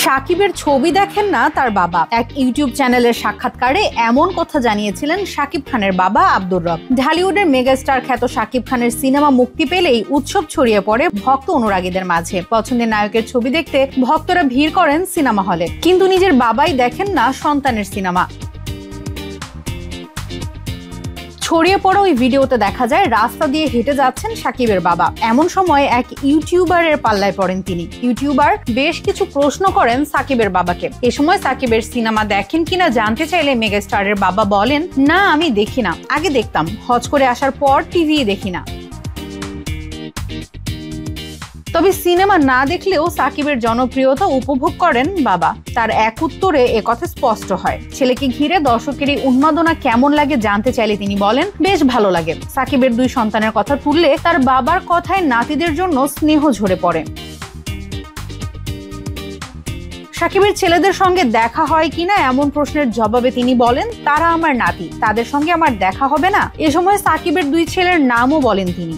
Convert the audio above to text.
সাকিবের ছবি দেখেন না তার বাবা। এক ইউটিউব চ্যানেলের সাক্ষাৎকারে এমন কথা জানিয়েছিলেন সাকিব খানের বাবা আব্দুর রব। ঢালিউডের মেগাস্টার খ্যাত সাকিব খানের সিনেমা মুক্তি পেলেই উৎসব ছড়িয়ে পড়ে ভক্ত অনুরাগীদের মাঝে। পছন্দের নায়কের ছবি দেখতে ভক্তরা ভিড় করেন সিনেমা হলে, কিন্তু নিজের বাবাই দেখেন না সন্তানের সিনেমা। ছড়িয়ে পড়া ওই ভিডিওতে দেখা যায় রাস্তা দিয়ে হেঁটে যাচ্ছেন সাকিবের বাবা। এমন সময় এক ইউটিউবারের পাল্লায় পড়েন তিনি। ইউটিউবার বেশ কিছু প্রশ্ন করেন সাকিবের বাবাকে। এ সময় সাকিবের সিনেমা দেখেন কিনা জানতে চাইলে মেগাস্টারের বাবা বলেন, না আমি দেখি না, আগে দেখতাম, হজ করে আসার পর টিভি দেখি না। তবে সিনেমা না দেখলেও সাকিবের জনপ্রিয়তা উপভোগ করেন বাবা। তার এক উত্তরে একথা স্পষ্ট হয়। ছেলেকে ঘিরে দর্শকের এই উন্মাদনা কেমন লাগে জানতে চাইলে তিনি বলেন, বেশ ভালো লাগে। সাকিবের দুই সন্তানের কথা তুললে তার বাবার কথায় নাতিদের জন্য স্নেহ ঝরে পড়ে। সাকিবের ছেলেদের সঙ্গে দেখা হয় কিনা এমন প্রশ্নের জবাবে তিনি বলেন, তারা আমার নাতি, তাদের সঙ্গে আমার দেখা হবে না? এ সময় সাকিবের দুই ছেলের নামও বলেন তিনি।